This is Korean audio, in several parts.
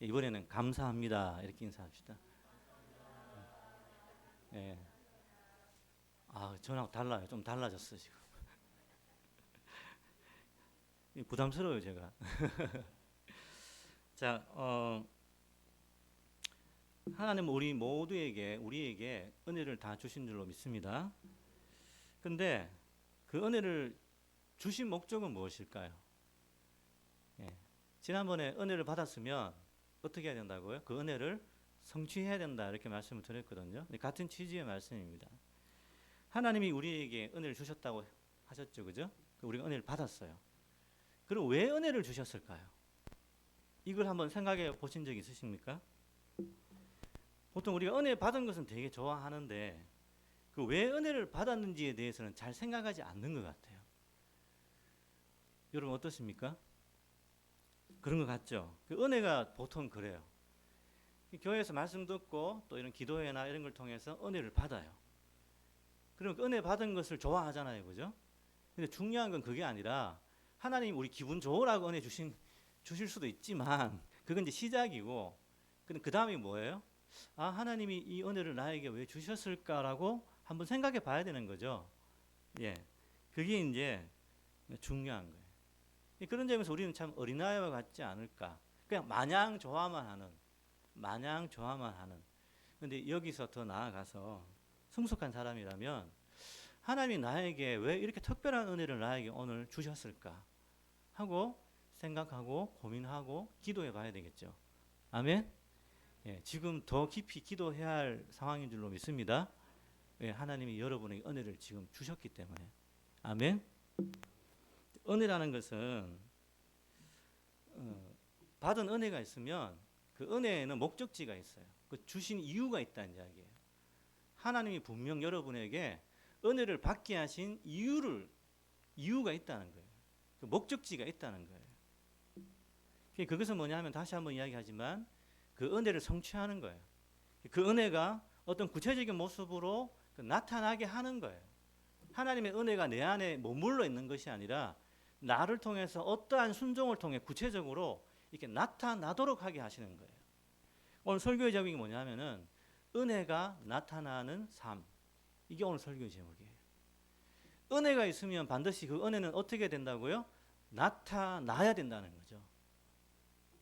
이번에는 감사합니다. 이렇게 인사합시다. 예. 아, 전하고 달라요. 좀 달라졌어, 지금. 부담스러워요, 제가. 자, 하나님 우리 모두에게, 우리에게 은혜를 다 주신 줄로 믿습니다. 근데 그 은혜를 주신 목적은 무엇일까요? 예. 지난번에 은혜를 받았으면 어떻게 해야 된다고요? 그 은혜를 성취해야 된다. 이렇게 말씀을 드렸거든요. 같은 취지의 말씀입니다. 하나님이 우리에게 은혜를 주셨다고 하셨죠. 그죠? 우리가 은혜를 받았어요. 그럼 왜 은혜를 주셨을까요? 이걸 한번 생각해 보신 적 있으십니까? 보통 우리가 은혜 받은 것은 되게 좋아하는데 그 왜 은혜를 받았는지에 대해서는 잘 생각하지 않는 것 같아요. 여러분 어떻습니까? 그런 것 같죠? 그 은혜가 보통 그래요. 교회에서 말씀 듣고 또 이런 기도회나 이런 걸 통해서 은혜를 받아요. 그럼 그 은혜 받은 것을 좋아하잖아요. 그죠? 근데 중요한 건 그게 아니라 하나님 우리 기분 좋으라고 은혜 주실 수도 있지만 그건 이제 시작이고 그 다음이 뭐예요? 아, 하나님이 이 은혜를 나에게 왜 주셨을까라고 한번 생각해 봐야 되는 거죠. 예. 그게 이제 중요한 거예요. 그런 점에서 우리는 참 어린아이와 같지 않을까. 그냥 마냥 좋아만 하는. 근데 여기서 더 나아가서 성숙한 사람이라면 하나님이 나에게 왜 이렇게 특별한 은혜를 나에게 오늘 주셨을까 하고 생각하고 고민하고 기도해 봐야 되겠죠. 아멘. 예, 지금 더 깊이 기도해야 할 상황인 줄로 믿습니다. 예, 하나님이 여러분에게 은혜를 지금 주셨기 때문에. 아멘. 은혜라는 것은 받은 은혜가 있으면 그 은혜에는 목적지가 있어요. 그 주신 이유가 있다는 이야기예요. 하나님이 분명 여러분에게 은혜를 받게 하신 이유가 있다는 거예요. 그 목적지가 있다는 거예요. 그것은 뭐냐면 다시 한번 이야기하지만 그 은혜를 성취하는 거예요. 그 은혜가 어떤 구체적인 모습으로 나타나게 하는 거예요. 하나님의 은혜가 내 안에 머물러 있는 것이 아니라 나를 통해서 어떠한 순종을 통해 구체적으로 이렇게 나타나도록 하게 하시는 거예요. 오늘 설교의 제목이 뭐냐면은 은혜가 나타나는 삶. 이게 오늘 설교의 제목이에요. 은혜가 있으면 반드시 그 은혜는 어떻게 된다고요? 나타나야 된다는 거죠.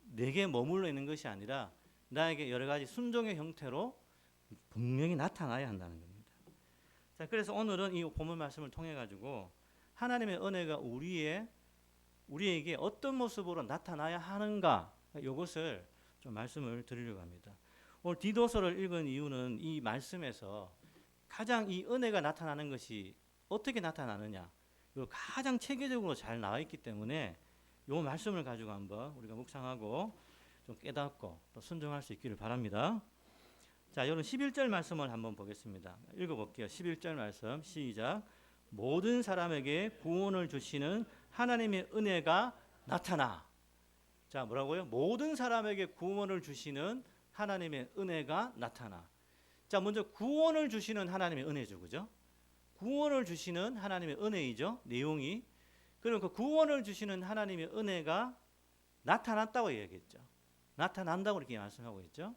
내게 머물러 있는 것이 아니라 나에게 여러 가지 순종의 형태로 분명히 나타나야 한다는 겁니다. 자, 그래서 오늘은 이 본문 말씀을 통해 가지고 하나님의 은혜가 우리에게 어떤 모습으로 나타나야 하는가 이것을 좀 말씀을 드리려고 합니다. 오늘 디도서를 읽은 이유는 이 말씀에서 가장 이 은혜가 나타나는 것이 어떻게 나타나느냐 가장 체계적으로 잘 나와 있기 때문에 이 말씀을 가지고 한번 우리가 묵상하고 좀 깨닫고 또 순종할 수 있기를 바랍니다. 자, 여러분 11절 말씀을 한번 보겠습니다. 읽어볼게요. 11절 말씀 시작. 모든 사람에게 구원을 주시는 하나님의 은혜가 나타나. 자, 뭐라고요? 모든 사람에게 구원을 주시는 하나님의 은혜가 나타나. 자, 먼저 구원을 주시는 하나님의 은혜죠. 그죠? 구원을 주시는 하나님의 은혜이죠. 내용이. 그럼 그 구원을 주시는 하나님의 은혜가 나타났다고 얘기했죠. 나타난다고 이렇게 말씀하고 있죠.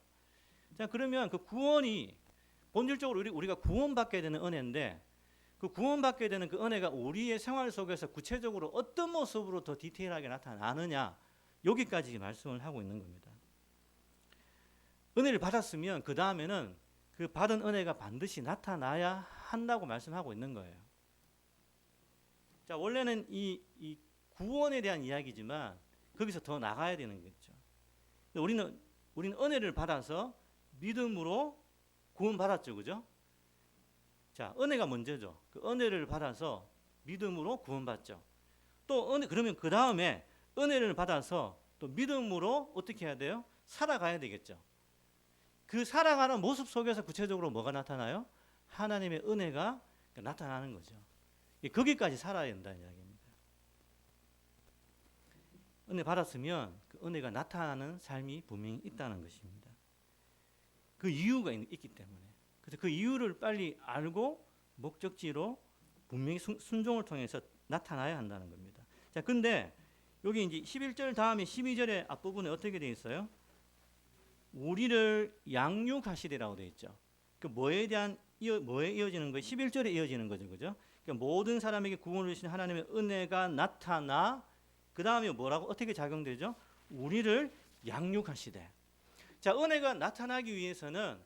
자, 그러면 그 구원이 본질적으로 우리가 구원받게 되는 은혜인데 그 구원받게 되는 그 은혜가 우리의 생활 속에서 구체적으로 어떤 모습으로 더 디테일하게 나타나느냐 여기까지 말씀을 하고 있는 겁니다. 은혜를 받았으면 그 다음에는 그 받은 은혜가 반드시 나타나야 한다고 말씀하고 있는 거예요. 자, 원래는 이 구원에 대한 이야기지만 거기서 더 나가야 되는 거죠. 우리는 은혜를 받아서 믿음으로 구원받았죠. 그죠? 자, 은혜가 먼저죠. 그 은혜를 받아서 믿음으로 구원받죠. 또 그러면 그 다음에 은혜를 받아서 또 믿음으로 어떻게 해야 돼요? 살아가야 되겠죠. 그 살아가는 모습 속에서 구체적으로 뭐가 나타나요? 하나님의 은혜가 나타나는 거죠. 거기까지 살아야 된다는 이야기입니다. 은혜 받았으면 그 은혜가 나타나는 삶이 분명히 있다는 것입니다. 그 이유가 있기 때문에. 그래서 그 이유를 빨리 알고 목적지로 분명히 순종을 통해서 나타나야 한다는 겁니다. 자, 근데 여기 이제 11절 다음에 12절의 앞부분에 어떻게 되어 있어요? 우리를 양육하시리라고 되어 있죠. 그 뭐에 이어지는 거예요? 11절에 이어지는 거죠. 그죠? 그러니까 모든 사람에게 구원을 주신 하나님의 은혜가 나타나 그 다음에 뭐라고 어떻게 작용되죠? 우리를 양육하시되. 자, 은혜가 나타나기 위해서는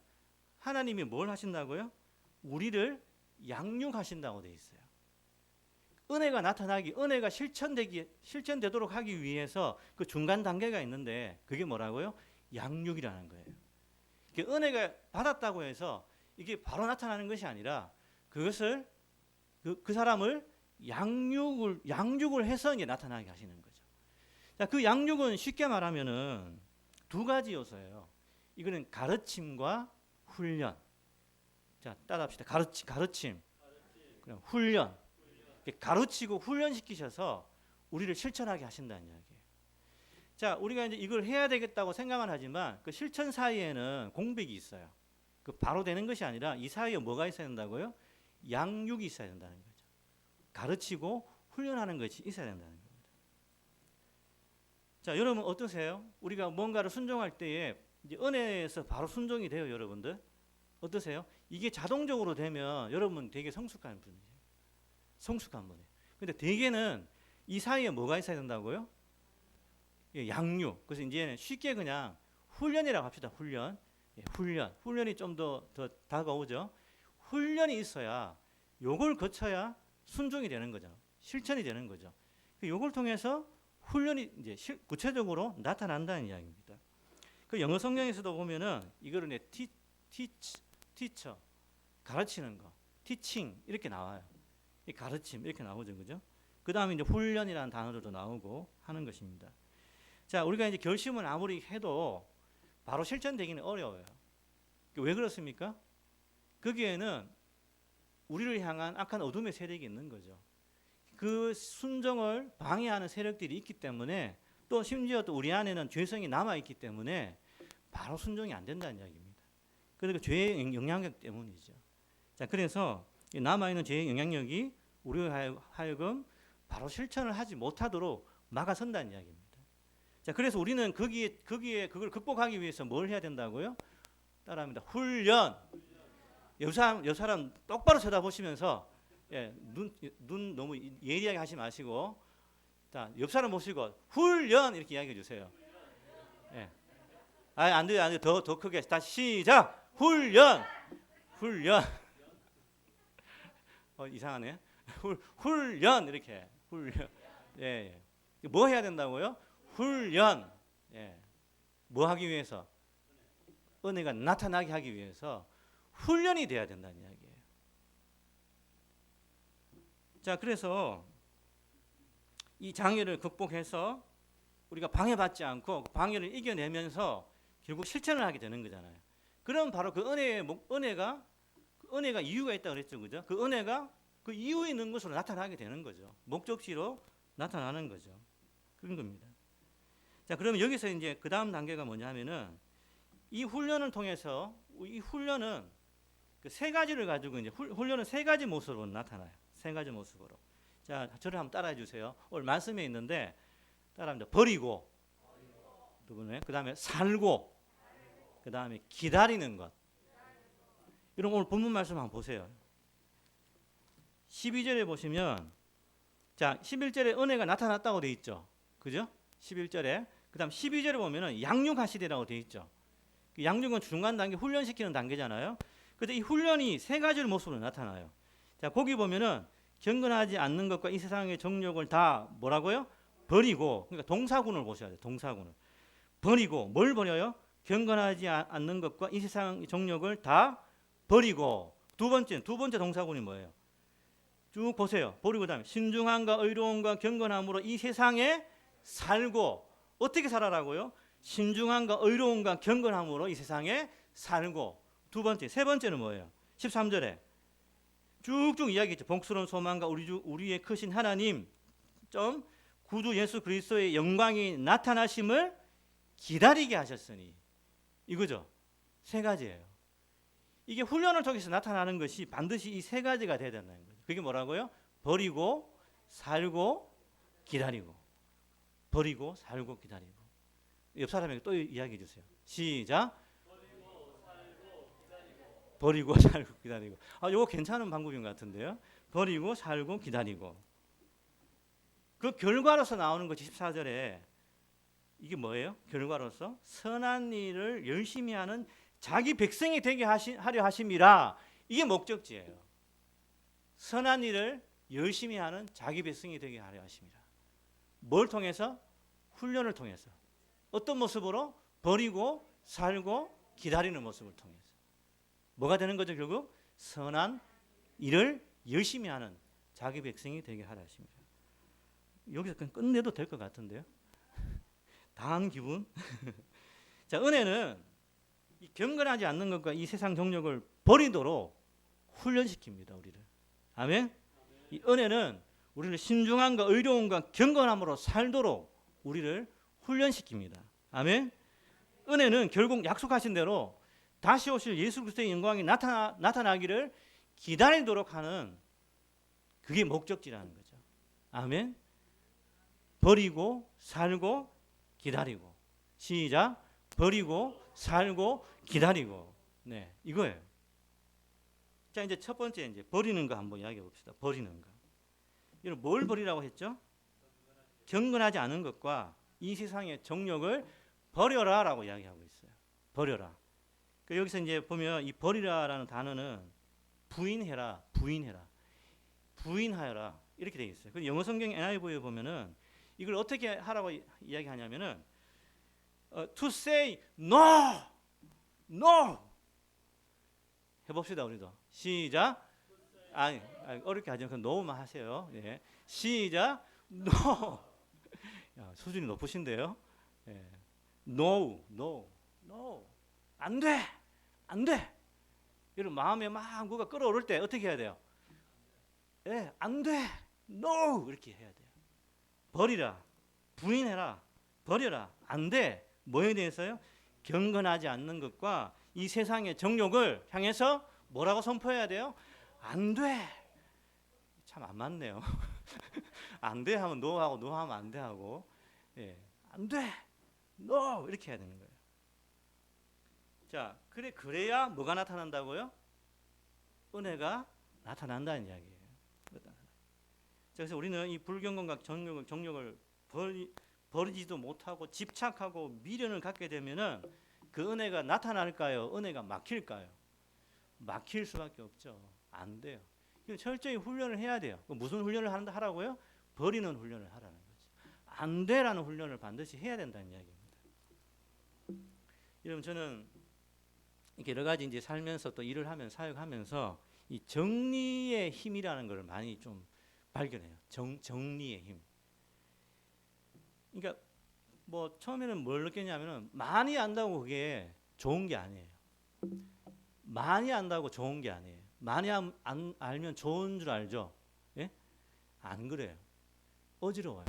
하나님이 뭘 하신다고요? 우리를 양육하신다고 되어 있어요. 은혜가 은혜가 실천되도록 하기 위해서 그 중간 단계가 있는데 그게 뭐라고요? 양육이라는 거예요. 은혜가 받았다고 해서 이게 바로 나타나는 것이 아니라 그것을 그 사람을 양육을 해서 이제 나타나게 하시는 거죠. 자, 그 양육은 쉽게 말하면은 두 가지 요소예요. 이거는 가르침과 훈련. 자, 따라합시다. 가르침. 그럼 훈련. 가르치고 훈련시키셔서 우리를 실천하게 하신다는 이야기예요. 자, 우리가 이제 이걸 해야 되겠다고 생각은 하지만 그 실천 사이에는 공백이 있어요. 그 바로 되는 것이 아니라 이 사이에 뭐가 있어야 된다고요? 양육이 있어야 된다는 거죠. 가르치고 훈련하는 것이 있어야 된다는 겁니다. 자, 여러분 어떠세요? 우리가 뭔가를 순종할 때에 이제 은혜에서 바로 순종이 돼요, 여러분들. 어떠세요? 이게 자동적으로 되면 여러분 되게 성숙한 분이에요. 성숙한 분이에요. 근데 대개는 이 사이에 뭐가 있어야 된다고요? 예, 양육. 그래서 이제는 쉽게 그냥 훈련이라고 합시다. 훈련. 예, 훈련이 좀 더 다가오죠. 훈련이 있어야 요걸 거쳐야 순종이 되는 거죠. 실천이 되는 거죠. 요걸 통해서 훈련이 이제 구체적으로 나타난다는 이야기입니다. 그 영어 성경에서도 보면은 이거를 티처 가르치는 거, 티칭 이렇게 나와요. 이 가르침 이렇게 나오죠, 그죠? 그 다음에 이제 훈련이라는 단어들도 나오고 하는 것입니다. 자, 우리가 이제 결심을 아무리 해도 바로 실천되기는 어려워요. 왜 그렇습니까? 거기에는 우리를 향한 악한 어둠의 세력이 있는 거죠. 그 순종을 방해하는 세력들이 있기 때문에 또 심지어 또 우리 안에는 죄성이 남아 있기 때문에 바로 순종이 안 된다는 이야기입니다. 그러니까 죄의 영향력 때문이죠. 자, 그래서 남아 있는 죄의 영향력이 우리로 하여금 바로 실천을 하지 못하도록 막아선다는 이야기입니다. 자, 그래서 우리는 거기에 그걸 극복하기 위해서 뭘 해야 된다고요? 따라합니다. 훈련. 옆 사람 똑바로 쳐다보시면서 예, 눈 너무 예리하게 하지 마시고 자, 옆 사람 보시고 훈련 이렇게 이야기해 주세요. 예. 안 돼요. 더 크게. 다시 시작. 훈련. 이상하네. 훈련 이렇게. 훈련. 예. 뭐 해야 된다고요? 훈련. 예. 뭐 하기 위해서? 은혜가 나타나게 하기 위해서 훈련이 돼야 된다는 이야기예요. 자, 그래서 이 장애를 극복해서 우리가 방해받지 않고 방해를 이겨내면서 결국 실천을 하게 되는 거잖아요. 그럼 바로 그 은혜가 이유가 있다 그랬죠, 그죠? 그 은혜가 그 이유 있는 것으로 나타나게 되는 거죠. 목적지로 나타나는 거죠. 그런 겁니다. 자, 그러면 여기서 이제 그 다음 단계가 뭐냐면은 이 훈련을 통해서 이 훈련은 그 세 가지를 가지고 이제 훈련은 세 가지 모습으로 나타나요. 세 가지 모습으로. 자, 저를 한번 따라해 주세요. 오늘 말씀에 있는데 따라합니다. 버리고, 두 번째, 그 다음에 살고, 그 다음에 기다리는 것. 이런 오늘 본문 말씀 한번 보세요. 12절에 보시면, 자, 11절에 은혜가 나타났다고 돼 있죠. 그죠? 11절에. 그 다음 12절에 보면은 양육하시리라고 돼 있죠. 양육은 중간 단계 훈련시키는 단계잖아요. 근데 이 훈련이 세 가지 모습으로 나타나요. 자, 거기 보면은 경건하지 않는 것과 이 세상의 정욕을 다 뭐라고요? 버리고, 그러니까 동사군을 보셔야 돼요. 동사군을. 버리고, 뭘 버려요? 경건하지 않는 것과 이 세상의 정욕을 다 버리고, 두 번째 동사군이 뭐예요? 쭉 보세요. 버리고 그다음에 신중함과 의로움과 경건함으로 이 세상에 살고, 어떻게 살아라고요? 신중함과 의로움과 경건함으로 이 세상에 살고, 두 번째, 세 번째는 뭐예요? 13절에 쭉쭉 이야기했죠. 복스러운 소망과 우리의 크신 하나님 구주 예수 그리스도의 영광이 나타나심을 기다리게 하셨으니, 이거죠. 세 가지예요. 이게 훈련을 통해서 나타나는 것이 반드시 이 세 가지가 돼야 된다는 거죠. 그게 뭐라고요? 버리고, 살고, 기다리고. 버리고, 살고, 기다리고. 옆 사람에게 또 이야기해 주세요. 시작. 버리고 살고 기다리고. 요거 괜찮은 방법인 것 같은데요. 버리고 살고 기다리고. 그 결과로서 나오는 것이 14절에 이게 뭐예요? 결과로서 선한 일을 열심히 하는 자기 백성이 되게 하려 하심이라. 이게 목적지예요. 선한 일을 열심히 하는 자기 백성이 되게 하려 하심이라. 뭘 통해서? 훈련을 통해서. 어떤 모습으로? 버리고 살고 기다리는 모습을 통해서. 뭐가 되는 거죠? 결국 선한 일을 열심히 하는 자기 백성이 되게 하려 하십니다. 여기서 그냥 끝내도 될 것 같은데요. 다 한 기분. 자, 은혜는 이 경건하지 않는 것과 이 세상 정욕을 버리도록 훈련시킵니다. 우리를. 아멘. 이 은혜는 우리를 신중함과 의로움과 경건함으로 살도록 우리를 훈련시킵니다. 아멘. 은혜는 결국 약속하신 대로 다시 오실 예수 그리스도의 영광이 나타나기를 기다리도록 하는 그게 목적지라는 거죠. 아멘. 버리고 살고 기다리고. 시작. 버리고 살고 기다리고. 네, 이거예요. 자, 이제 첫 번째 이제 버리는 거 한번 이야기해 봅시다. 버리는 거. 이걸 뭘 버리라고 했죠? 경건하지 않은 것과 이 세상의 정욕을 버려라라고 이야기하고 있어요. 버려라. 그러니까 여기서 이제 보면 이 버리라라는 단어는 부인해라, 부인하여라 이렇게 되어 있어요. 그 영어 성경 NIV에 보면은 이걸 어떻게 하라고 이야기하냐면은 to say no, no 해봅시다 우리도. 시작. 아니 어렵게 하지 않고 no만 하세요. 예. 시작. no. 야, 수준이 높으신데요. 예. no, no, no. 안 돼, 안 돼. 이런 마음에 막 뭐가 끌어오를 때 어떻게 해야 돼요? 예, 안 돼, no 이렇게 해야 돼요. 버리라, 부인해라, 버려라, 안 돼. 뭐에 대해서요? 경건하지 않는 것과 이 세상의 정욕을 향해서 뭐라고 선포해야 돼요? 안 돼. 참 안 맞네요. 안 돼 하면 no 하고 no 하면 안 돼 하고, 예, 안 돼, no 이렇게 해야 되는 거예요. 자, 그래야 뭐가 나타난다고요? 은혜가 나타난다는 이야기예요. 그래서 우리는 이 불경건과 정욕을 버리지도 못하고 집착하고 미련을 갖게 되면은 그 은혜가 나타날까요? 은혜가 막힐까요? 막힐 수밖에 없죠. 안 돼요. 철저히 훈련을 해야 돼요. 무슨 훈련을 하라고요? 버리는 훈련을 하라는 거죠. 안 돼라는 훈련을 반드시 해야 된다는 이야기입니다. 여러분 저는 이렇게 여러 가지 이제 살면서 또 일을 하면 사역하면서 이 정리의 힘이라는 걸 많이 좀 발견해요. 정리의 힘. 그러니까 뭐 처음에는 뭘 느꼈냐면은 많이 안다고 그게 좋은 게 아니에요. 많이 안다고 좋은 게 아니에요. 많이 알면 좋은 줄 알죠? 예? 안 그래요. 어지러워요.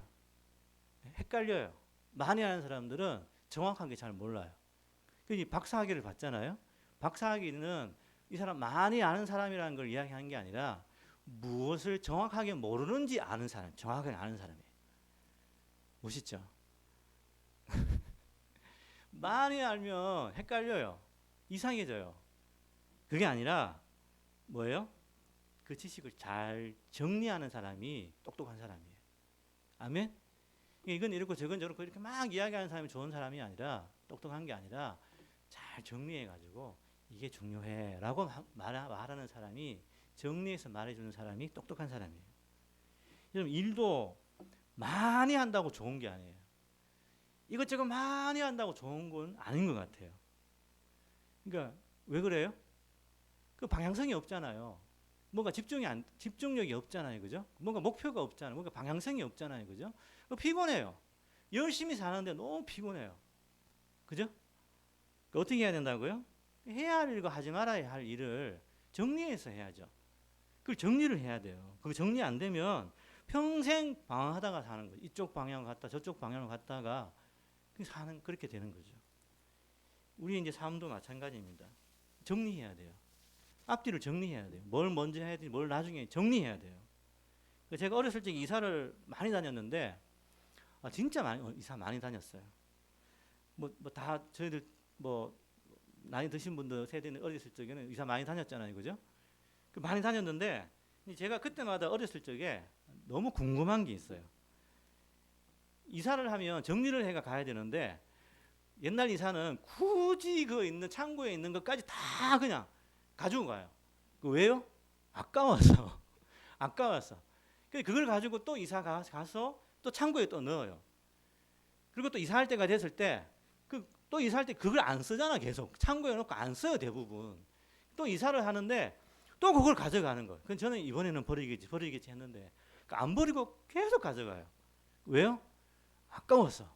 헷갈려요. 많이 아는 사람들은 정확하게 잘 몰라요. 그래서 박사학위를 받잖아요. 박사학위는 이 사람 많이 아는 사람이라는 걸 이야기하는 게 아니라 무엇을 정확하게 모르는지 아는 사람, 정확하게 아는 사람이에요. 멋있죠? 많이 알면 헷갈려요. 이상해져요. 그게 아니라 뭐예요? 그 지식을 잘 정리하는 사람이 똑똑한 사람이에요. 아멘? 이건 이렇고 저건 저렇고 이렇게 막 이야기하는 사람이 좋은 사람이 아니라 똑똑한 게 아니라 잘 정리해가지고 이게 중요해 라고 말하는 사람이 정리해서 말해주는 사람이 똑똑한 사람이에요. 여러분 일도 많이 한다고 좋은 게 아니에요. 이것저것 많이 한다고 좋은 건 아닌 것 같아요. 그러니까 왜 그래요? 그 방향성이 없잖아요. 뭔가 집중력이 없잖아요. 그죠? 뭔가 목표가 없잖아요. 뭔가 방향성이 없잖아요. 그죠? 피곤해요. 열심히 사는데 너무 피곤해요. 그죠? 어떻게 해야 된다고요? 해야 할 일과 하지 말아야 할 일을 정리해서 해야죠. 그걸 정리를 해야 돼요. 그 정리 안 되면 평생 방황하다가 사는 거죠. 이쪽 방향을 갔다 저쪽 방향을 갔다가 그렇게 되는 거죠. 우리 이제 삶도 마찬가지입니다. 정리해야 돼요. 앞뒤를 정리해야 돼요. 뭘 먼저 해야 되지, 뭘 나중에 정리해야 돼요. 제가 어렸을 때 이사를 많이 다녔는데 진짜 이사 많이 다녔어요. 뭐 다 저희들 뭐 나이 드신 분들 세대는 어렸을 적에는 이사 많이 다녔잖아요, 그죠? 그 많이 다녔는데 제가 그때마다 어렸을 적에 너무 궁금한 게 있어요. 이사를 하면 정리를 해가 가야 되는데 옛날 이사는 굳이 그 있는 창고에 있는 것까지 다 그냥 가지고 가요. 그 왜요? 아까워서. 아까워서. 그걸 가지고 또 이사 가서 또 창고에 또 넣어요. 그리고 또 이사할 때가 됐을 때 또 이사할 때 그걸 안 쓰잖아. 계속 창고에 놓고 안 써요, 대부분. 또 이사를 하는데 또 그걸 가져가는 거예요. 그럼 저는 이번에는 버리겠지 했는데 안 버리고 계속 가져가요. 왜요? 아까워서.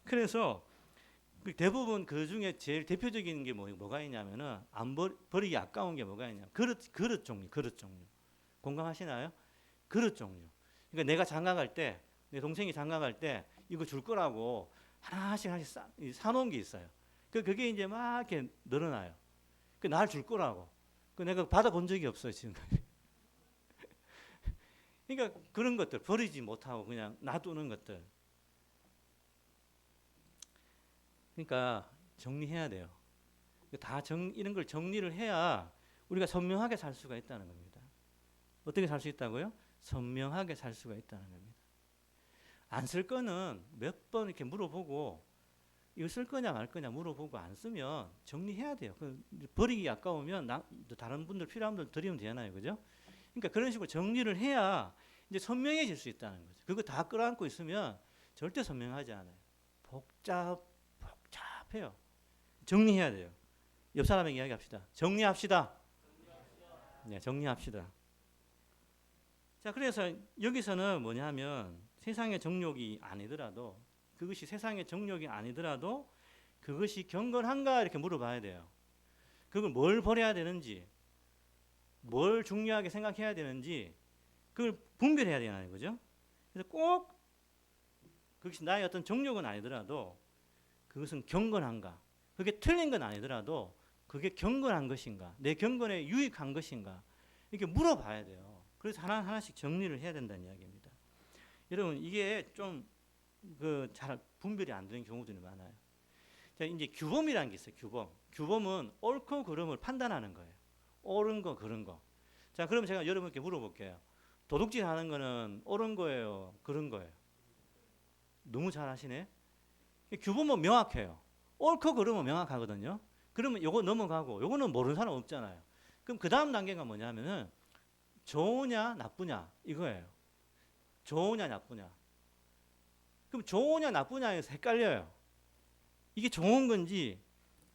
그래서 대부분 그 중에 제일 대표적인 게 뭐가 있냐면은 버리기 아까운 게 뭐가 있냐. 그릇 종류. 공감하시나요? 그릇 종류. 그러니까 내가 장가 갈 때, 내 동생이 장가 갈 때 이거 줄 거라고 하나씩 사놓은 게 있어요. 그게 이제 막 이렇게 늘어나요. 날 줄 거라고. 내가 받아본 적이 없어요, 지금까지. 그러니까 그런 것들 버리지 못하고 그냥 놔두는 것들. 그러니까 정리해야 돼요. 이런 걸 정리를 해야 우리가 선명하게 살 수가 있다는 겁니다. 어떻게 살 수 있다고요? 선명하게 살 수가 있다는 겁니다. 안 쓸 거는 몇 번 이렇게 물어보고 이거 쓸 거냐 말 거냐 물어보고 안 쓰면 정리해야 돼요. 버리기 아까우면 다른 분들 필요한 분들 드리면 되잖아요, 그죠? 그러니까 그런 식으로 정리를 해야 이제 선명해질 수 있다는 거죠. 그거 다 끌어안고 있으면 절대 선명하지 않아요. 복잡해요. 정리해야 돼요. 옆 사람에게 이야기합시다. 정리합시다. 네, 정리합시다. 자, 그래서 여기서는 뭐냐면 세상의 정욕이 아니더라도 그것이 경건한가 이렇게 물어봐야 돼요. 그걸 뭘 버려야 되는지, 뭘 중요하게 생각해야 되는지 그걸 분별해야 되는 거죠. 그래서 꼭 그것이 나의 어떤 정욕은 아니더라도 그것은 경건한가, 그게 틀린 건 아니더라도 그게 경건한 것인가, 내 경건에 유익한 것인가 이렇게 물어봐야 돼요. 그래서 하나씩 정리를 해야 된다는 이야기입니다. 여러분 이게 좀 잘 분별이 안 되는 경우들이 많아요. 자, 이제 규범이라는 게 있어요. 규범은 옳고 그름을 판단하는 거예요. 옳은 거, 그른 거. 자, 그럼 제가 여러분께 물어볼게요. 도둑질 하는 거는 옳은 거예요, 그른 거예요? 너무 잘 하시네. 규범은 명확해요. 옳고 그름은 명확하거든요. 그러면 요거 넘어가고 요거는 모르는 사람 없잖아요. 그럼 그 다음 단계가 뭐냐면은 좋으냐 나쁘냐 이거예요. 좋으냐 나쁘냐. 그럼 좋으냐 나쁘냐에서 헷갈려요. 이게 좋은 건지,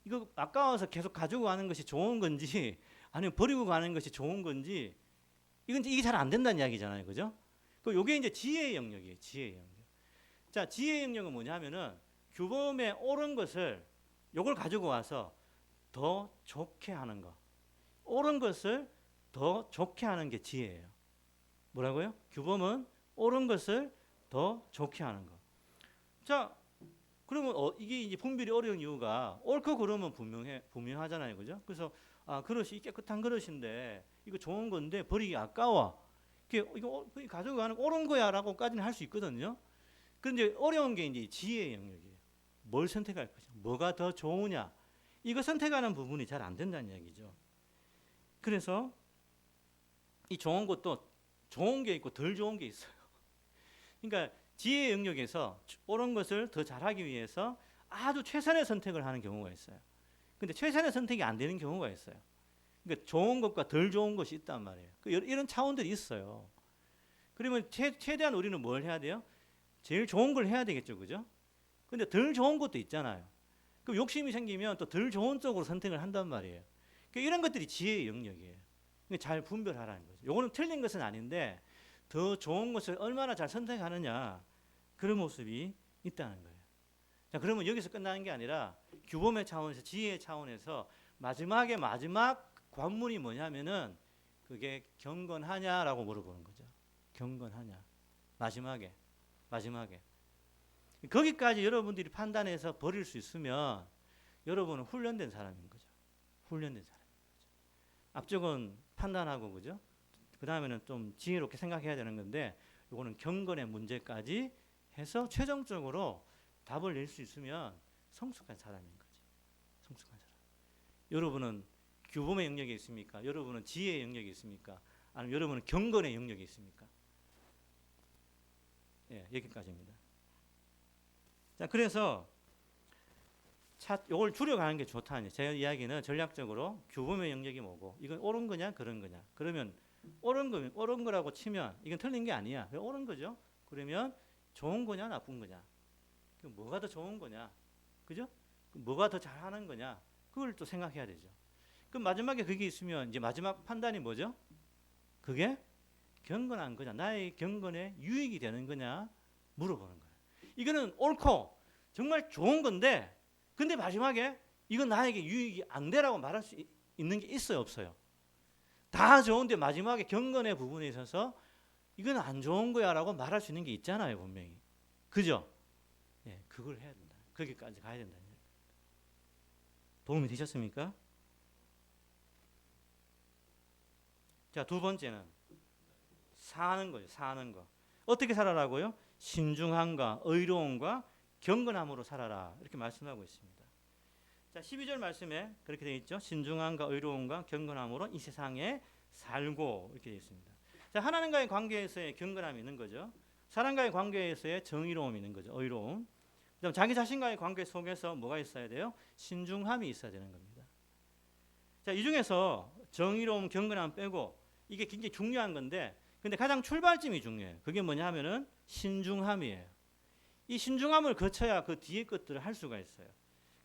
이거 아까워서 계속 가지고 가는 것이 좋은 건지, 아니면 버리고 가는 것이 좋은 건지, 이게 잘 안 된다는 이야기잖아요, 그죠? 요게 이제 지혜의 영역이에요, 지혜의 영역. 자, 지혜의 영역은 뭐냐면은 규범에 옳은 것을 요걸 가지고 와서 더 좋게 하는 거. 옳은 것을 더 좋게 하는 게 지혜예요. 뭐라고요? 규범은 옳은 것을 더 좋게 하는 거. 자, 그러면 이게 이제 분별이 어려운 이유가 옳고 그름은 분명하잖아요, 그죠? 그래서 그릇이 깨끗한 그릇인데 이거 좋은 건데 버리기 아까워. 이거 가지고 가는 옳은 거야라고까지는 할 수 있거든요. 그런데 어려운 게 이제 지혜의 영역이에요. 뭘 선택할 것이냐, 뭐가 더 좋으냐, 이거 선택하는 부분이 잘 안 된다는 이야기죠. 그래서 이 좋은 것도 좋은 게 있고 덜 좋은 게 있어요. 그러니까 지혜의 영역에서 옳은 것을 더 잘하기 위해서 아주 최선의 선택을 하는 경우가 있어요. 근데 최선의 선택이 안 되는 경우가 있어요. 그러니까 좋은 것과 덜 좋은 것이 있단 말이에요. 이런 차원들이 있어요. 그러면 최대한 우리는 뭘 해야 돼요? 제일 좋은 걸 해야 되겠죠, 그죠? 근데 덜 좋은 것도 있잖아요. 그럼 욕심이 생기면 또 덜 좋은 쪽으로 선택을 한단 말이에요. 그러니까 이런 것들이 지혜의 영역이에요. 그러니까 잘 분별하라는 거죠. 요거는 틀린 것은 아닌데 더 좋은 것을 얼마나 잘 선택하느냐, 그런 모습이 있다는 거예요. 자, 그러면 여기서 끝나는 게 아니라 규범의 차원에서, 지혜의 차원에서 마지막 관문이 뭐냐면은 그게 경건하냐라고 물어보는 거죠. 경건하냐. 마지막에. 거기까지 여러분들이 판단해서 버릴 수 있으면 여러분은 훈련된 사람인 거죠. 훈련된 사람인 거죠. 앞쪽은 판단하고, 그죠? 그 다음에는 좀 지혜롭게 생각해야 되는 건데, 요거는 경건의 문제까지 해서 최종적으로 답을 낼 수 있으면 성숙한 사람인 거지. 성숙한 사람. 여러분은 규범의 영역이 있습니까? 여러분은 지혜의 영역이 있습니까? 아니면 여러분은 경건의 영역이 있습니까? 예, 여기까지입니다. 자, 그래서 이걸 줄여가는 게 좋다는 제 이야기는 전략적으로 규범의 영역이 뭐고 이건 옳은 거냐 그런 거냐. 그러면 옳은 거라고 치면 이건 틀린 게 아니야. 왜 옳은 거죠? 그러면 좋은 거냐 나쁜 거냐. 뭐가 더 좋은 거냐. 그죠? 뭐가 더 잘하는 거냐. 그걸 또 생각해야 되죠. 그럼 마지막에 그게 있으면 이제 마지막 판단이 뭐죠? 그게 경건한 거냐. 나의 경건에 유익이 되는 거냐 물어보는 거예요. 이거는 옳고 정말 좋은 건데 근데 마지막에 이건 나에게 유익이 안 되라고 말할 수 있는 게 있어요 없어요? 다 좋은데 마지막에 경건의 부분에 있어서 이건 안 좋은 거야 라고 말할 수 있는 게 있잖아요 분명히. 그죠? 예, 그걸 해야 된다. 거기까지 가야 된다. 도움이 되셨습니까? 자, 두 번째는 사는 거예요. 사는 거. 어떻게 살아라고요? 신중함과 의로움과 경건함으로 살아라. 이렇게 말씀하고 있습니다. 자, 12절 말씀에 그렇게 되어 있죠. 신중함과 의로움과 경건함으로 이 세상에 살고 이렇게 되어 있습니다. 자, 하나님과의 관계에서의 경건함이 있는 거죠. 사람과의 관계에서의 정의로움이 있는 거죠. 의로움. 그다음 자기 자신과의 관계 속에서 뭐가 있어야 돼요? 신중함이 있어야 되는 겁니다. 자, 이 중에서 정의로움, 경건함 빼고 이게 굉장히 중요한 건데 근데 가장 출발점이 중요해요. 그게 뭐냐 하면은 신중함이에요. 이 신중함을 거쳐야 그 뒤에 것들을 할 수가 있어요.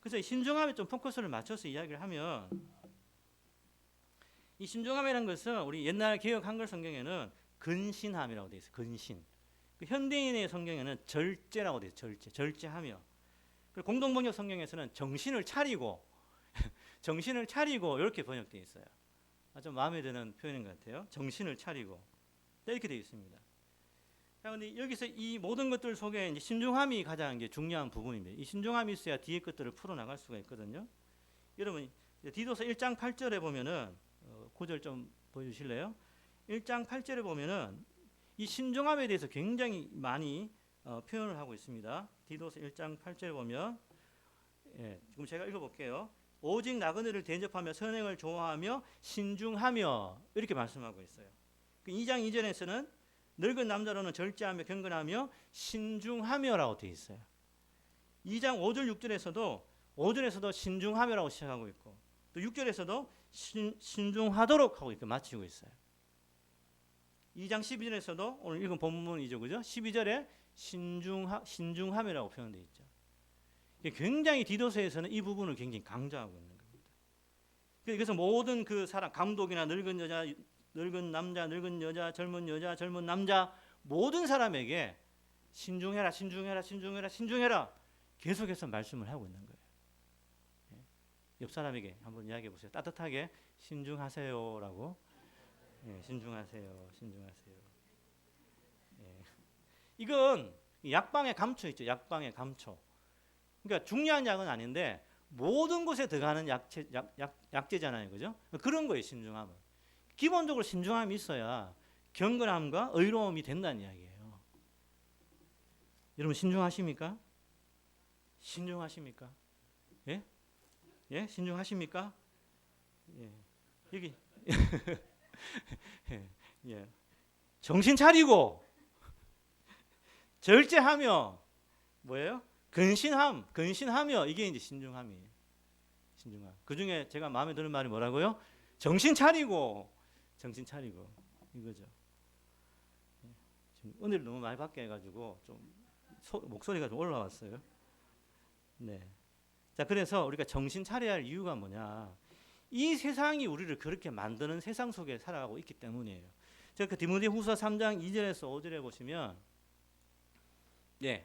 그래서 이 신중함에 좀 포커스를 맞춰서 이야기를 하면 이 신중함이라는 것은 우리 옛날 개역 한글 성경에는 근신함이라고 되어 있어요. 근신. 그 현대인의 성경에는 절제라고 되어 있어요. 절제하며. 그리고 공동번역 성경에서는 정신을 차리고 정신을 차리고 이렇게 번역되어 있어요. 아주 마음에 드는 표현인 것 같아요. 정신을 차리고 이렇게 되어 있습니다. 자, 근데 여기서 이 모든 것들 속에 이제 신중함이 가장 이제 중요한 부분입니다. 이 신중함이 있어야 뒤에 것들을 풀어 나갈 수가 있거든요. 여러분 디도서 1장 8절에 보면은 구절 좀 보여주실래요? 1장 8절에 보면은 이 신중함에 대해서 굉장히 많이 표현을 하고 있습니다. 디도서 1장 8절에 보면 지금 제가 읽어볼게요. 오직 나그네를 대접하며 선행을 좋아하며 신중하며 이렇게 말씀하고 있어요. 2장 2절에서는 늙은 남자로는 절제하며 경건하며 신중하며라고 되어 있어요. 2장 5절 6절에서도 신중하며라고 시작하고 있고 또 6절에서도 신중하도록 하고 이렇게 마치고 있어요. 2장 12절에서도 오늘 읽은 본문이죠, 그죠? 12절에 신중하며라고 표현되어 있죠. 굉장히 디도서에서는 이 부분을 굉장히 강조하고 있는 겁니다. 그래서 모든 그 사람, 감독이나 늙은 여자, 늙은 남자, 늙은 여자, 젊은 남자 모든 사람에게 신중해라, 신중해라, 신중해라, 신중해라 계속해서 말씀을 하고 있는 거예요. 옆 사람에게 한번 이야기해 보세요. 따뜻하게 신중하세요라고. 신중하세요, 신중하세요. 이건 약방의 감초 있죠. 약방의 감초. 그러니까 중요한 약은 아닌데 모든 곳에 들어가는 약재잖아요, 그죠? 그런 거예요, 신중함은. 기본적으로 신중함이 있어야 경건함과 의로움이 된다는 이야기예요. 여러분 신중하십니까? 신중하십니까? 예? 예? 신중하십니까? 예. 여기 예. 정신 차리고 절제하며 뭐예요? 근신하며 이게 이제 신중함이에요. 신중함. 그 중에 제가 마음에 드는 말이 뭐라고요? 정신 차리고 이거죠. 지금 은혜를 너무 많이 받게 해가지고 좀 목소리가 좀 올라왔어요. 네. 자, 그래서 우리가 정신 차려야 할 이유가 뭐냐? 이 세상이 우리를 그렇게 만드는 세상 속에 살아가고 있기 때문이에요. 제가 그 디모데후서 3장 2절에서 5절에 보시면,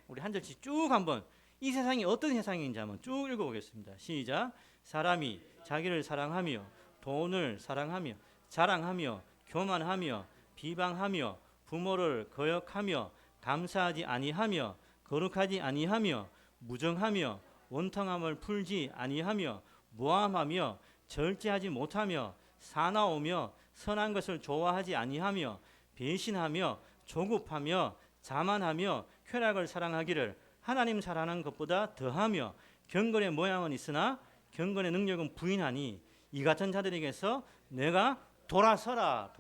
우리 한 절씩 쭉 한번 이 세상이 어떤 세상인지 한번 쭉 읽어보겠습니다. 시작. 사람이 자기를 사랑하며 돈을 사랑하며 자랑하며 교만하며 비방하며 부모를 거역하며 감사하지 아니하며 거룩하지 아니하며 무정하며 원통함을 풀지 아니하며 모함하며 절제하지 못하며 사나우며 선한 것을 좋아하지 아니하며 배신하며 조급하며 자만하며 쾌락을 사랑하기를 하나님 잘하는 것보다 더하며 경건의 모양은 있으나 경건의 능력은 부인하니 이 같은 자들에게서 내가 돌아서라.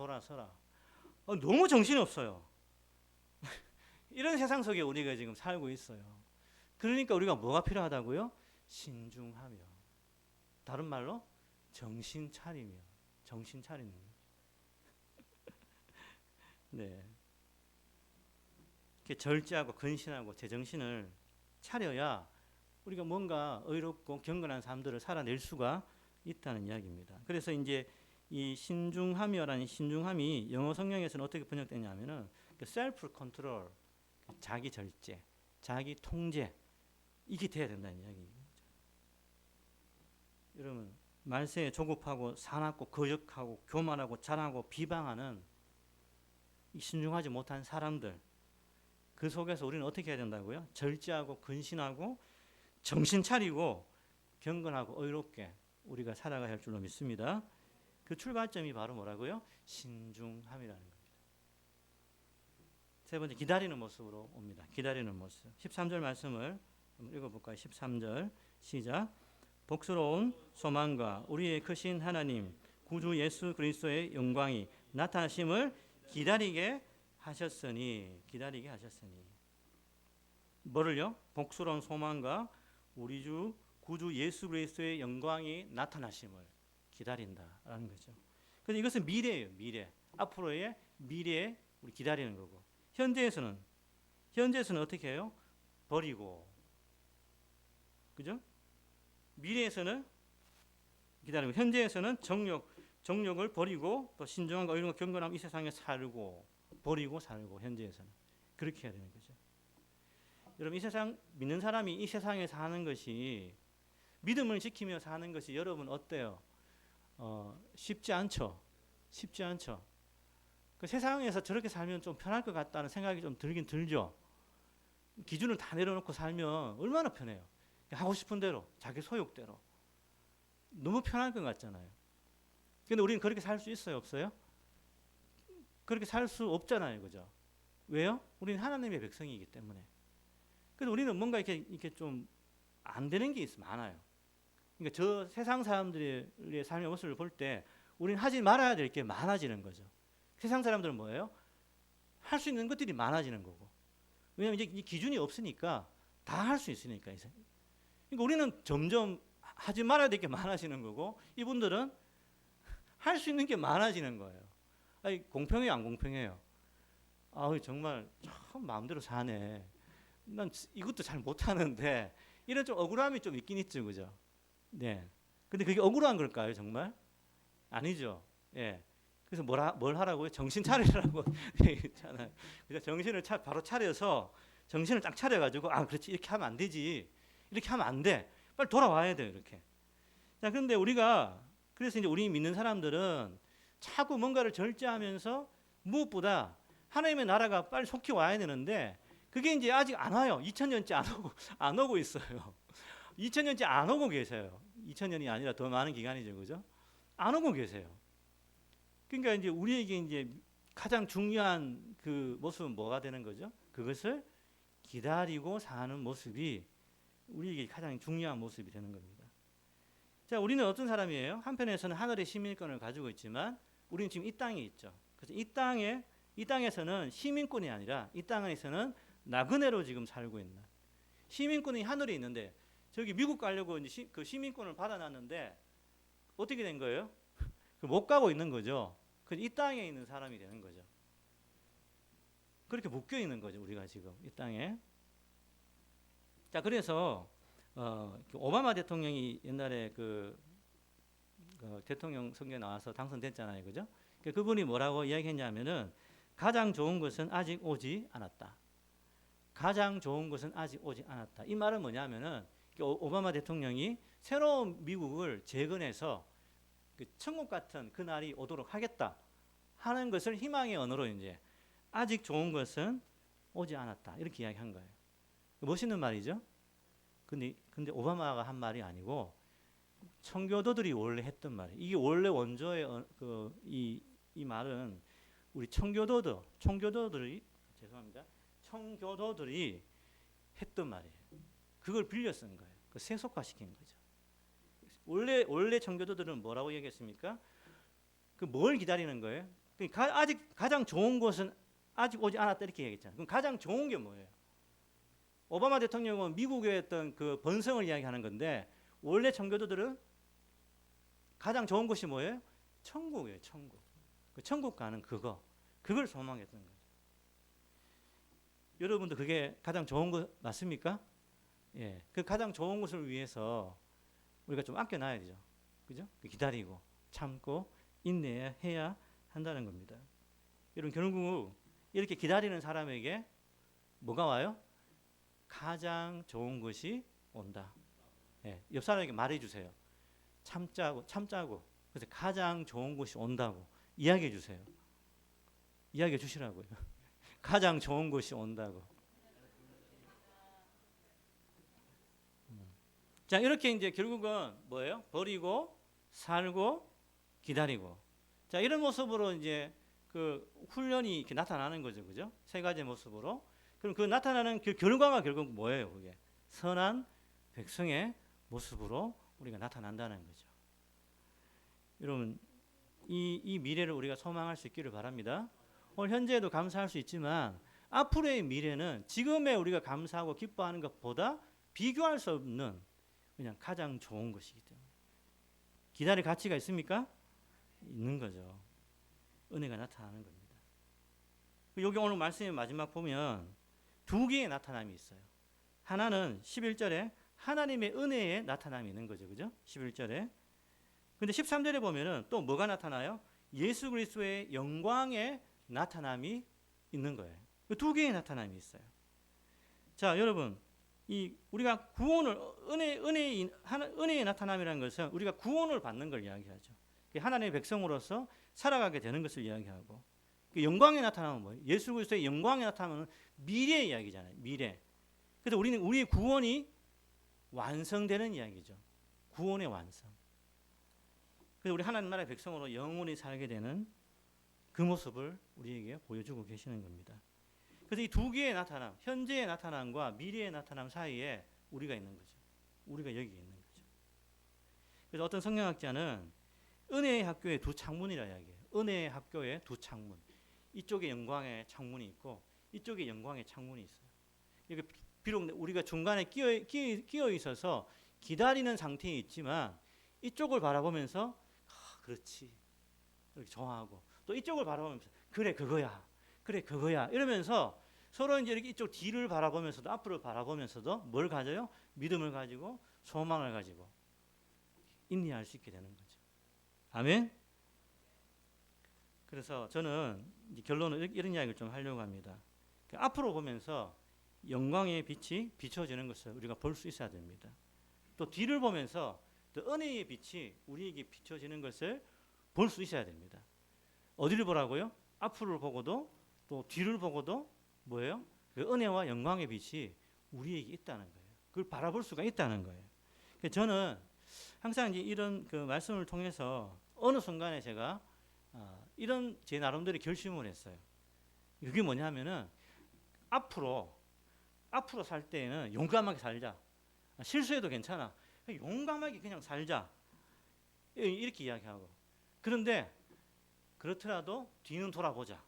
너무 정신이 없어요. 이런 세상 속에 우리가 지금 살고 있어요. 그러니까 우리가 뭐가 필요하다고요? 신중하며, 다른 말로 정신 차리며, 정신 차리는 거죠. 네. 이렇게 절제하고 근신하고 제정신을 차려야 우리가 뭔가 의롭고 경건한 삶들을 살아낼 수가 있다는 이야기입니다. 그래서 이제 이 신중하며라는 신중함이 영어 성경에서는 어떻게 번역되냐면은 셀프 컨트롤, 자기 절제, 자기 통제, 이게 돼야 된다는 이야기입니다. 여러분, 말세에 조급하고 사납고 거역하고 교만하고 자랑하고 비방하는 이 신중하지 못한 사람들, 그 속에서 우리는 어떻게 해야 된다고요? 절제하고 근신하고 정신 차리고 경건하고 의롭게 우리가 살아가야 할 줄로 믿습니다. 그 출발점이 바로 뭐라고요? 신중함이라는 겁니다. 세 번째, 기다리는 모습으로 옵니다. 기다리는 모습. 13절 말씀을 한번 읽어볼까요? 13절 시작. 복스러운 소망과 우리의 크신 하나님 구주 예수 그리스도의 영광이 나타나심을 기다리게 하셨으니 뭐를요? 복스러운 소망과 우리 주 구주 예수 그리스도의 영광이 나타나심을 기다린다라는 거죠. 그래서 이것은 미래예요. 미래. 앞으로의 미래에 우리 기다리는 거고, 현재에서는 어떻게 해요? 버리고, 그죠? 미래에서는 기다리고, 현재에서는 정욕을 버리고 또 신중함과 의로움과 경건함 이 세상에 살고, 버리고 살고, 현재에서는 그렇게 해야 되는 거죠. 여러분, 이 세상 믿는 사람이 이 세상에 사는 것이, 믿음을 지키며 사는 것이 여러분 어때요? 쉽지 않죠. 그 세상에서 저렇게 살면 좀 편할 것 같다는 생각이 좀 들긴 들죠. 기준을 다 내려놓고 살면 얼마나 편해요. 하고 싶은 대로, 자기 소욕대로. 너무 편할 것 같잖아요. 근데 우리는 그렇게 살 수 있어요, 없어요? 그렇게 살 수 없잖아요, 그죠? 왜요? 우리는 하나님의 백성이기 때문에. 그래서 우리는 뭔가 이렇게 좀 안 되는 게 많아요. 그러니까 저 세상 사람들의 삶의 모습을 볼 때 우리는 하지 말아야 될 게 많아지는 거죠. 세상 사람들은 뭐예요? 할 수 있는 것들이 많아지는 거고. 왜냐하면 이제 이 기준이 없으니까 다 할 수 있으니까. 그러니까 우리는 점점 하지 말아야 될 게 많아지는 거고, 이분들은 할 수 있는 게 많아지는 거예요. 아니, 공평해요, 안 공평해요? 정말 참 마음대로 사네. 난 이것도 잘 못하는데, 이런 좀 억울함이 좀 있긴 있죠, 그죠? 네. 근데 그게 억울한 걸까요, 정말? 아니죠. 예. 그래서 뭘 하라고요? 정신 차리라고 있잖아요. 그래서 정신을 바로 차려서 정신을 딱 차려가지고, 그렇지, 이렇게 하면 안 되지, 이렇게 하면 안 돼, 빨리 돌아와야 돼요, 이렇게. 자, 그런데 그래서 이제 우리 믿는 사람들은 자꾸 뭔가를 절제하면서 무엇보다 하나님의 나라가 빨리 속히 와야 되는데, 그게 이제 아직 안 와요. 2000년째 안 오고 있어요. 2000년째 안 오고 계세요. 2000년이 아니라 더 많은 기간이죠, 그죠? 안 오고 계세요. 그러니까 이제 우리에게 이제 가장 중요한 그 모습은 뭐가 되는 거죠? 그것을 기다리고 사는 모습이 우리에게 가장 중요한 모습이 되는 겁니다. 자, 우리는 어떤 사람이에요? 한편에서는 하늘의 시민권을 가지고 있지만 우리는 지금 이 땅에 있죠. 그래서 이 땅에서는 시민권이 아니라 이 땅에서는 나그네로 지금 살고 있는, 시민권이 하늘에 있는데 저기 미국 가려고 이제 그 시민권을 받아놨는데 어떻게 된 거예요? 못 가고 있는 거죠. 그래서 이 땅에 있는 사람이 되는 거죠. 그렇게 묶여 있는 거죠, 우리가 지금 이 땅에. 자, 그래서 오바마 대통령이 옛날에 그 대통령 선거에 나와서 당선됐잖아요, 그죠? 그분이 뭐라고 이야기했냐면은 가장 좋은 것은 아직 오지 않았다. 가장 좋은 것은 아직 오지 않았다. 이 말은 뭐냐면은 오바마 대통령이 새로운 미국을 재건해서 그 천국 같은 그 날이 오도록 하겠다 하는 것을 희망의 언어로 이제 아직 좋은 것은 오지 않았다 이렇게 이야기한 거예요. 멋있는 말이죠. 근데 오바마가 한 말이 아니고 청교도들이 원래 했던 말이에요. 이게 원래 원조의 이 말은 우리 청교도들이 했던 말이에요. 그걸 빌려 쓴 거예요. 그 세속화시킨 거죠. 원래 청교도들은 뭐라고 얘기했습니까? 그 뭘 기다리는 거예요? 아직 가장 좋은 곳은 아직 오지 않았다 이렇게 얘기했잖아요. 그럼 가장 좋은 게 뭐예요? 오바마 대통령은 미국의 어떤 그 번성을 이야기하는 건데 원래 청교도들은 가장 좋은 곳이 뭐예요? 천국이에요. 천국. 그 천국 가는 그걸 소망했던 거죠. 여러분도 그게 가장 좋은 것 맞습니까? 예, 그 가장 좋은 것을 위해서 우리가 좀 아껴놔야 되죠. 그죠? 기다리고 참고 인내해야 한다는 겁니다. 여러분 결국 이렇게 기다리는 사람에게 뭐가 와요? 가장 좋은 것이 온다. 예, 옆 사람에게 말해주세요. 참자고. 그래서 가장 좋은 것이 온다고 이야기해 주세요. 이야기해 주시라고요. 가장 좋은 것이 온다고. 자, 이렇게 이제 결국은 뭐예요? 버리고 살고 기다리고. 자, 이런 모습으로 이제 그 훈련이 이렇게 나타나는 거죠. 그죠? 세 가지 모습으로. 그럼 그 나타나는 그 결과가 결국 뭐예요? 그게 선한 백성의 모습으로 우리가 나타난다는 거죠. 여러분 이 미래를 우리가 소망할 수 있기를 바랍니다. 오늘 현재에도 감사할 수 있지만 앞으로의 미래는 지금의 우리가 감사하고 기뻐하는 것보다 비교할 수 없는 그냥 가장 좋은 것이기 때문에 기다릴 가치가 있습니까? 있는 거죠. 은혜가 나타나는 겁니다. 여기 오늘 말씀의 마지막 보면 두 개의 나타남이 있어요. 하나는 11절에 하나님의 은혜의 나타남이 있는 거죠. 그죠? 11절에. 근데 13절에 보면은 또 뭐가 나타나요? 예수 그리스도의 영광의 나타남이 있는 거예요. 두 개의 나타남이 있어요. 자, 여러분, 이 우리가 구원을 은혜의 나타남이라는 것은 우리가 구원을 받는 걸 이야기하죠. 하나님의 백성으로서 살아가게 되는 것을 이야기하고 영광의 나타남은 뭐예요? 예수 그리스도의 영광의 나타남은 미래의 이야기잖아요. 미래. 그래서 우리는 우리의 구원이 완성되는 이야기죠. 구원의 완성. 그래서 우리 하나님 나라의 백성으로 영원히 살게 되는 그 모습을 우리에게 보여주고 계시는 겁니다. 그래서 이 두 개의 나타남, 현재의 나타남과 미래의 나타남 사이에 우리가 있는 거죠. 우리가 여기 있는 거죠. 그래서 어떤 성경학자는 은혜의 학교의 두 창문이라 이야기해요. 은혜의 학교의 두 창문. 이쪽에 영광의 창문이 있고 이쪽에 영광의 창문이 있어요. 이게 비록 우리가 중간에 끼어 있어서 기다리는 상태에 있지만 이쪽을 바라보면서 그렇지 이렇게 좋아하고 또 이쪽을 바라보면서 그래 그거야 이러면서 서로 이제 이렇게 이쪽 뒤를 바라보면서도 앞으로 바라보면서도 뭘 가져요? 믿음을 가지고 소망을 가지고 인내할 수 있게 되는 거죠. 아멘. 그래서 저는 이제 결론은 이런 이야기를 좀 하려고 합니다. 앞으로 보면서 영광의 빛이 비춰지는 것을 우리가 볼 수 있어야 됩니다. 또 뒤를 보면서 또 은혜의 빛이 우리에게 비춰지는 것을 볼 수 있어야 됩니다. 어디를 보라고요? 앞으로 보고도 또 뒤를 보고도 뭐예요? 그 은혜와 영광의 빛이 우리에게 있다는 거예요. 그걸 바라볼 수가 있다는 거예요. 저는 항상 이제 이런 그 말씀을 통해서 어느 순간에 제가 이런 제 나름대로 결심을 했어요. 그게 뭐냐면은 앞으로 살 때에는 용감하게 살자. 실수해도 괜찮아. 용감하게 그냥 살자. 이렇게 이야기하고. 그런데 그렇더라도 뒤는 돌아보자.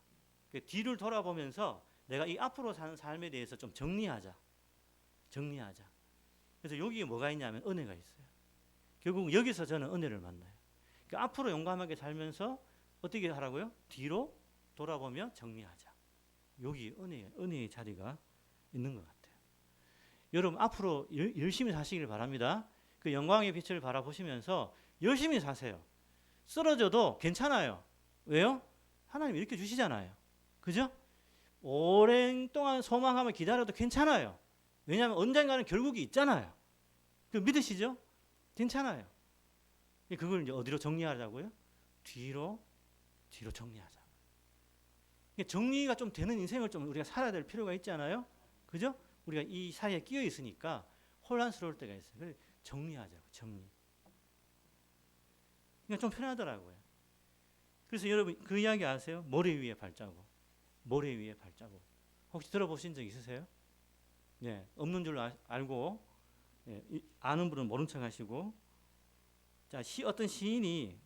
뒤를 돌아보면서 내가 이 앞으로 사는 삶에 대해서 좀 정리하자. 그래서 여기에 뭐가 있냐면 은혜가 있어요. 결국 여기서 저는 은혜를 만나요. 그러니까 앞으로 용감하게 살면서 어떻게 하라고요? 뒤로 돌아보며 정리하자. 여기 은혜의 자리가 있는 것 같아요. 여러분 앞으로 열심히 사시길 바랍니다. 그 영광의 빛을 바라보시면서 열심히 사세요. 쓰러져도 괜찮아요. 왜요? 하나님 이렇게 주시잖아요. 그죠? 오랜 동안 소망하며 기다려도 괜찮아요. 왜냐하면 언젠가는 결국이 있잖아요. 그 믿으시죠? 괜찮아요. 그걸 이제 어디로 정리하자고요? 뒤로 정리하자. 정리가 좀 되는 인생을 좀 우리가 살아야 될 필요가 있잖아요. 그죠? 우리가 이 사이에 끼어 있으니까 혼란스러울 때가 있어요. 그래서 정리하자고, 정리. 그러니까 좀 편하더라고요. 그래서 여러분 그 이야기 아세요? 모래 위에 발자국. 혹시 들어보신 적 있으세요? 예, 없는 줄 알고 예, 아는 분은 모른 척하시고. 자, 어떤 시인이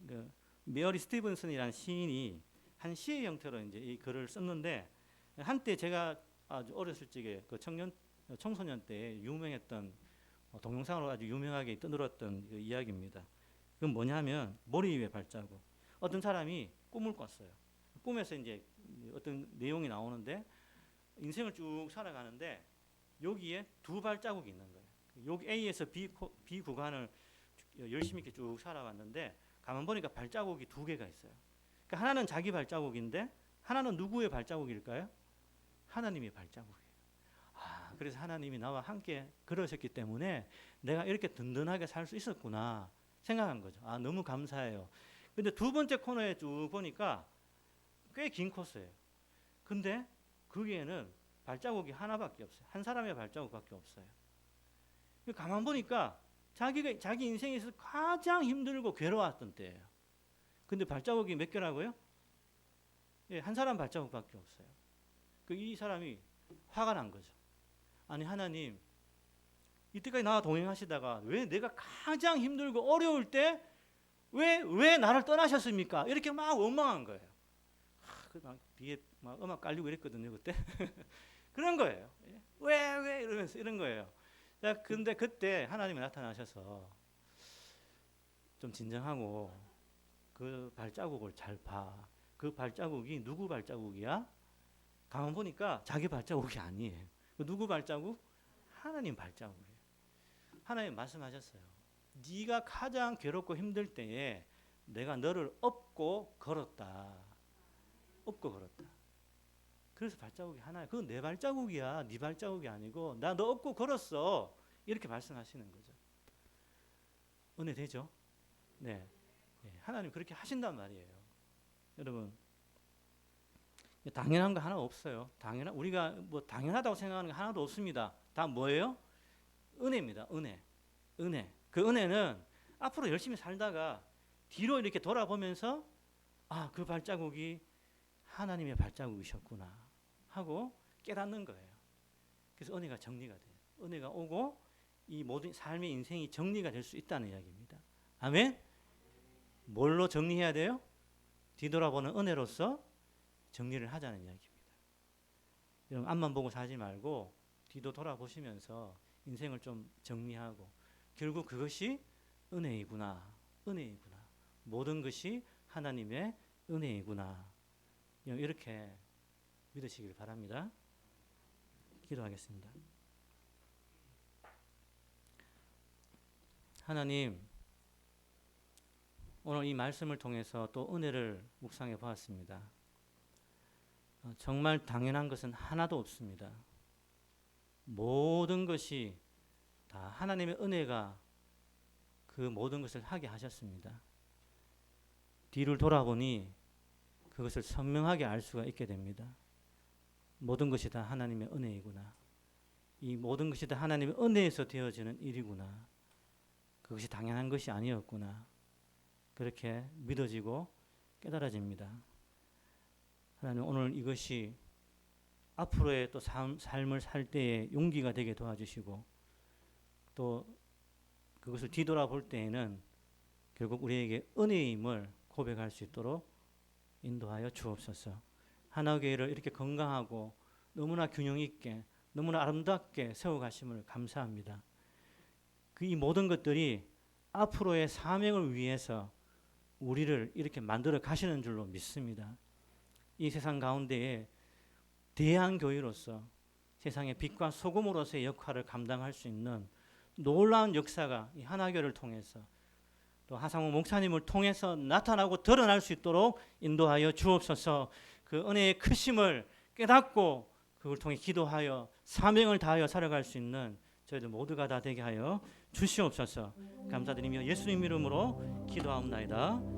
메어리 스티븐슨이라는 시인이 한 시의 형태로 이제 이 글을 썼는데, 한때 제가 아주 어렸을 적에 그 청소년 때 유명했던 동영상으로 아주 유명하게 떠들었던 그 이야기입니다. 그건 뭐냐면 머리 위에 발자국. 어떤 사람이 꿈을 꿨어요. 꿈에서 이제 어떤 내용이 나오는데 인생을 쭉 살아가는데 여기에 두 발자국이 있는 거예요. 여기 A에서 B 구간을 열심히 이렇게 쭉 살아갔는데 가만 보니까 발자국이 두 개가 있어요. 그러니까 하나는 자기 발자국인데 하나는 누구의 발자국일까요? 하나님의 발자국이에요. 아, 그래서 하나님이 나와 함께 그러셨기 때문에 내가 이렇게 든든하게 살 수 있었구나 생각한 거죠. 아, 너무 감사해요. 근데 두 번째 코너에 쭉 보니까 꽤 긴 코스예요. 근데 거기에는 발자국이 하나밖에 없어요. 한 사람의 발자국밖에 없어요. 가만 보니까 자기 인생에서 가장 힘들고 괴로웠던 때예요. 근데 발자국이 몇 개라고요? 예, 한 사람 발자국밖에 없어요. 이 사람이 화가 난 거죠. 아니 하나님, 이때까지 나와 동행하시다가 왜 내가 가장 힘들고 어려울 때 왜 나를 떠나셨습니까? 이렇게 막 원망한 거예요. 막 뒤에 막 음악 깔리고 이랬거든요 그때. 그런 거예요. 왜 이러면서 이런 거예요. 자, 근데 그때 하나님이 나타나셔서 좀 진정하고 그 발자국을 잘 봐. 그 발자국이 누구 발자국이야? 가만 보니까 자기 발자국이 아니에요. 누구 발자국? 하나님 발자국이에요. 하나님 말씀하셨어요. 네가 가장 괴롭고 힘들 때에 내가 너를 업고 걸었다. 업고 걸었다. 그래서 발자국이 하나야. 그건 내 발자국이야. 네 발자국이 아니고 나 너 업고 걸었어. 이렇게 말씀하시는 거죠. 은혜 되죠? 네. 하나님 그렇게 하신단 말이에요. 여러분, 당연한 거 하나 없어요. 우리가 뭐 당연하다고 생각하는 거 하나도 없습니다. 다 뭐예요? 은혜입니다. 은혜. 그 은혜는 앞으로 열심히 살다가 뒤로 이렇게 돌아보면서 아, 그 발자국이 하나님의 발자국이셨구나 하고 깨닫는 거예요. 그래서 은혜가 정리가 돼요. 은혜가 오고 이 모든 삶의 인생이 정리가 될 수 있다는 이야기입니다. 아멘? 뭘로 정리해야 돼요? 뒤돌아보는 은혜로서 정리를 하자는 이야기입니다. 여러분, 앞만 보고 사지 말고 뒤도 돌아보시면서 인생을 좀 정리하고 결국 그것이 은혜이구나. 모든 것이 하나님의 은혜이구나. 이렇게 믿으시길 바랍니다. 기도하겠습니다. 하나님, 오늘 이 말씀을 통해서 또 은혜를 묵상해 보았습니다. 정말 당연한 것은 하나도 없습니다. 모든 것이 다 하나님의 은혜가 그 모든 것을 하게 하셨습니다. 뒤를 돌아보니 그것을 선명하게 알 수가 있게 됩니다. 모든 것이 다 하나님의 은혜이구나. 이 모든 것이 다 하나님의 은혜에서 되어지는 일이구나. 그것이 당연한 것이 아니었구나. 그렇게 믿어지고 깨달아집니다. 하나님, 오늘 이것이 앞으로의 또 삶을 살 때에 용기가 되게 도와주시고 또 그것을 뒤돌아볼 때에는 결국 우리에게 은혜임을 고백할 수 있도록 인도하여 주옵소서. 하나교회를 이렇게 건강하고 너무나 균형 있게 너무나 아름답게 세워가심을 감사합니다. 이 모든 것들이 앞으로의 사명을 위해서 우리를 이렇게 만들어 가시는 줄로 믿습니다. 이 세상 가운데에 대한교회로서 세상의 빛과 소금으로서의 역할을 감당할 수 있는 놀라운 역사가 이 하나교회를 통해서 또 하상우 목사님을 통해서 나타나고 드러날 수 있도록 인도하여 주옵소서. 그 은혜의 크심을 깨닫고 그걸 통해 기도하여 사명을 다하여 살아갈 수 있는 저희들 모두가 다 되게 하여 주시옵소서. 감사드리며 예수님 이름으로 기도하옵나이다.